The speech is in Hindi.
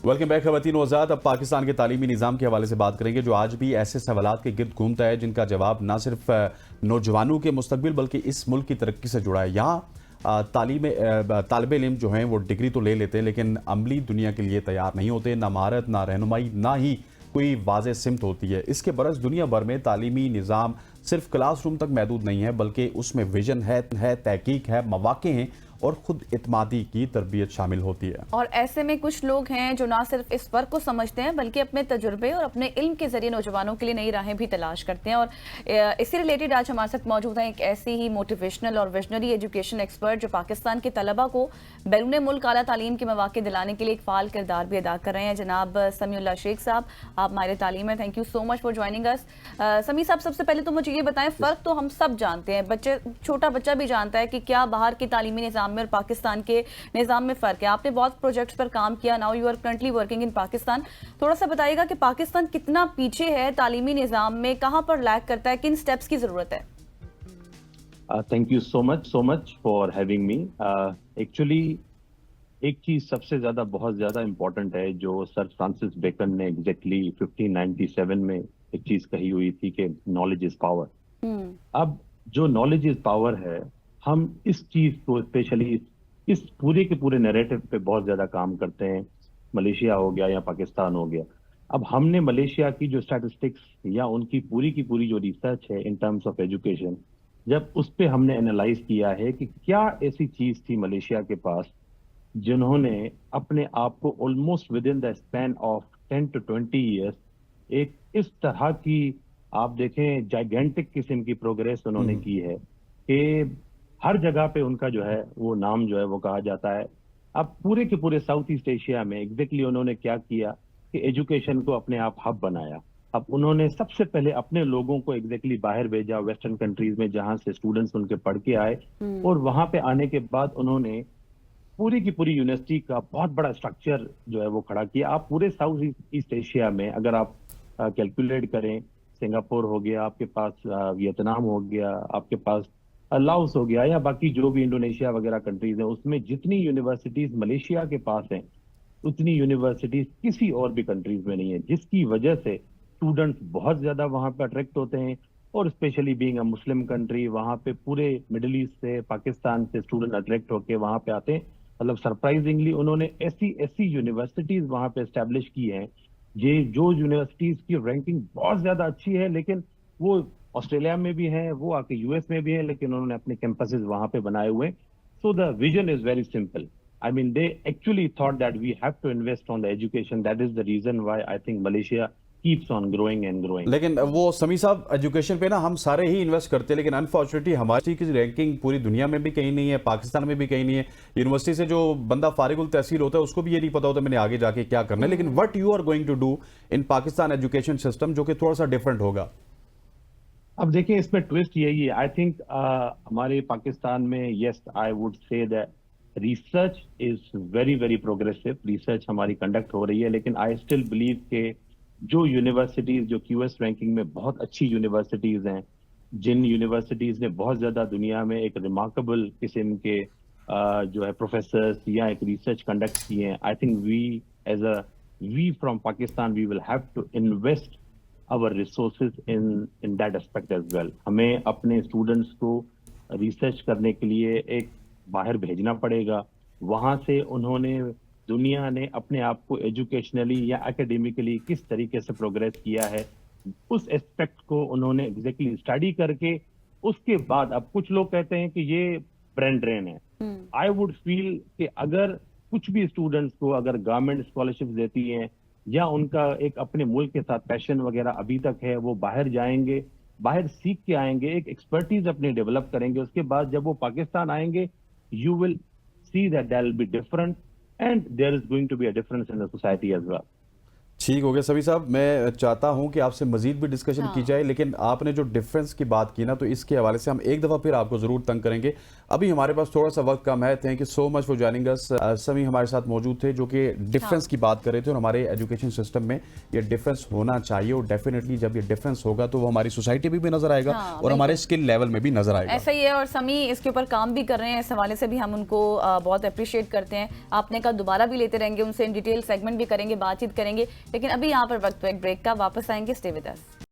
वेलकम बैक खवातीन आज़ाद। अब पाकिस्तान के तालीमी निज़ाम के हवाले से बात करेंगे जो आज भी ऐसे सवालात के गिर्द घूमता है जिनका जवाब ना सिर्फ नौजवानों के मुस्तकबिल बल्कि इस मुल्क की तरक्की से जुड़ा है। यहाँ तालिब इल्म जो हैं वो डिग्री तो ले लेते हैं लेकिन अमली दुनिया के लिए तैयार नहीं होते। ना महारत, ना रहनुमाई, ना ही कोई वाज़ेह सिमत होती है। इसके बरस दुनिया भर में तालीमी निज़ाम सिर्फ क्लासरूम तक महदूद नहीं है बल्कि उसमें विजन है, तहकीक है, मौक़े हैं और खुद इत्मादी की तरबियत शामिल होती है। और ऐसे में कुछ लोग हैं जो ना सिर्फ इस फ़र्क को समझते हैं बल्कि अपने तजुर्बे और अपने इल्म के जरिए नौजवानों के लिए नई राहें भी तलाश करते हैं। और इससे रिलेटेड आज हमारे साथ मौजूद हैं एक ऐसी ही मोटिवेशनल और विजनरी एजुकेशन एक्सपर्ट जो पाकिस्तान के तलबा को बैरून मुल्क आला तालीम के मौके दिलाने के लिए एक फ़ाल किरदार भी अदा कर रहे हैं। जनाब समीउल्लाह शेख साहब, आप माहिर तालीम हैं। Thank you so much for joining us. समी साहब, सबसे पहले तो मुझे ये बताएं, फ़र्क तो हम सब जानते हैं, छोटा बच्चा भी जानता है कि क्या बाहर के तालीमी निज़ाम में और पाकिस्तान के निज़ाम में फ़र्क है। आपने बहुत प्रोजेक्ट्स पर काम किया, now you are currently working in Pakistan. थोड़ा सा बताइएगा कि पाकिस्तान कितना पीछे है तालीमी निज़ाम में, कहाँ पर लैग करता है, किन स्टेप्स की ज़रूरत है? Thank you so much for having me. Actually एक चीज सबसे ज्यादा बहुत ज्यादा इंपॉर्टेंट है जो सर फ्रांसिस बेकन ने एग्जैक्टली 1597 में एक चीज कही हुई थी कि नॉलेज इज पावर। अब जो नॉलेज इज पावर है, हम इस चीज को स्पेशली इस पूरे के पूरे नैरेटिव पे बहुत ज्यादा काम करते हैं। मलेशिया हो गया या पाकिस्तान हो गया। अब हमने मलेशिया की जो स्टैटिस्टिक्स या उनकी पूरी की पूरी जो रिसर्च है इन टर्म्स ऑफ एजुकेशन, जब उस पे हमने एनालाइज किया है कि क्या ऐसी चीज थी मलेशिया के पास जिन्होंने अपने आप को almost with in the span of 10 to 20 years एक इस तरह की, आप देखें, जाइगेंटिक किस्म की प्रोग्रेस उन्होंने की है कि हर जगह पे उनका जो है वो नाम जो है वो कहा जाता है। अब पूरे के पूरे साउथ ईस्ट एशिया में एग्जैक्टली उन्होंने क्या किया कि एजुकेशन को अपने आप हब बनाया। अब उन्होंने सबसे पहले अपने लोगों को एग्जैक्टली बाहर भेजा, वेस्टर्न कंट्रीज में, जहां से स्टूडेंट्स उनके पढ़ के आए। और वहां पे आने के बाद उन्होंने पूरी की पूरी यूनिवर्सिटी का बहुत बड़ा स्ट्रक्चर जो है वो खड़ा किया। आप पूरे साउथ ईस्ट एशिया में अगर आप कैलकुलेट करें, सिंगापुर हो गया आपके पास, वियतनाम हो गया आपके पास, लाओस हो गया, या बाकी जो भी इंडोनेशिया वगैरह कंट्रीज हैं, उसमें जितनी यूनिवर्सिटीज मलेशिया के पास हैं उतनी यूनिवर्सिटीज किसी और भी कंट्रीज में नहीं है, जिसकी वजह से स्टूडेंट्स बहुत ज्यादा वहां पे अट्रैक्ट होते हैं। और specially being a Muslim country, वहां पे पूरे मिडिल ईस्ट से, पाकिस्तान से स्टूडेंट अट्रैक्ट होके वहां पे आते हैं। मतलब सरप्राइजिंगली उन्होंने ऐसी ऐसी यूनिवर्सिटीज वहां पे एस्टेब्लिश की हैं, ये जो यूनिवर्सिटीज की रैंकिंग बहुत ज्यादा अच्छी है, लेकिन वो ऑस्ट्रेलिया में भी है, वो आके यूएस में भी है, लेकिन उन्होंने अपने कैंपसेस वहां पे बनाए हुए। So the vision is very simple. I mean, they actually thought that we have to invest on the education. That is the reason why I think Malaysia keeps on growing and growing. लेकिन वो समी साहब, एजुकेशन पे ना हम सारे ही इन्वेस्ट करते हैं लेकिन अनफॉर्चुनेटली हमारी की रैंकिंग पूरी दुनिया में भी कहीं नहीं है, पाकिस्तान में भी कहीं नहीं है। यूनिवर्सिटी से जो बंदा फारिगुल तहसील होता है उसको भी ये नहीं पता होता मैंने आगे जाके क्या करना है। लेकिन what you are going to do in Pakistan education system जो कि थोड़ा सा डिफरेंट होगा? अब देखिए, इसमें ट्विस्ट यही है। आई थिंक हमारे पाकिस्तान में, yes, I would say that research is very very progressive. Research हमारी कंडक्ट हो रही है, लेकिन आई स्टिल बिलीव के जो यूनिवर्सिटीज जो क्यूएस रैंकिंग में बहुत अच्छी यूनिवर्सिटीज हैं, जिन यूनिवर्सिटीज ने बहुत ज्यादा दुनिया में एक रिमार्केबल किस्म के जो है प्रोफेसर्स या एक रिसर्च कंडक्ट किए हैं, I think we from Pakistan we will have to invest our resources in that aspect as well. हमें अपने स्टूडेंट्स को रिसर्च करने के लिए एक बाहर भेजना पड़ेगा। वहां से उन्होंने, दुनिया ने अपने आप को एजुकेशनली या एकेडमिकली किस तरीके से प्रोग्रेस किया है, उस एस्पेक्ट को उन्होंने एग्जैक्टली स्टडी करके उसके बाद, अब कुछ लोग कहते हैं कि ये ब्रेन ड्रेन है। आई वुड फील कि अगर कुछ भी स्टूडेंट्स को अगर गवर्नमेंट स्कॉलरशिप देती है या उनका एक अपने मुल्क के साथ पैशन वगैरह अभी तक है, वो बाहर जाएंगे, बाहर सीख के आएंगे, एक एक्सपर्टीज अपनी डेवलप करेंगे, उसके बाद जब वो पाकिस्तान आएंगे, you will see that there will be different and there is going to be a difference in the society as well. ठीक हो गया सभी साहब। मैं चाहता हूं कि आपसे मजीद भी डिस्कशन की जाए, लेकिन आपने जो डिफरेंस की बात की ना, तो इसके हवाले से हम एक दफ़ा फिर आपको ज़रूर तंग करेंगे। अभी हमारे पास थोड़ा सा वक्त कम है। Thank you so much for joining us. सभी हमारे साथ मौजूद थे जो कि डिफरेंस की बात कर रहे थे, और हमारे एजुकेशन सिस्टम में ये डिफरेंस होना चाहिए, और डेफिनेटली जब ये डिफरेंस होगा तो वो हमारी सोसाइटी में भी नजर आएगा और हमारे स्किल लेवल में भी नजर आएगा। ऐसा ही है, और समी इसके ऊपर काम भी कर रहे हैं। इस हवाले से भी हम उनको बहुत अप्रिशिएट करते हैं। आपने कहा दोबारा भी लेते रहेंगे उनसे, इन डिटेल सेगमेंट भी करेंगे, बातचीत करेंगे, लेकिन अभी यहाँ पर वक्त है एक ब्रेक का। वापस आएंगे, स्टे विद अस।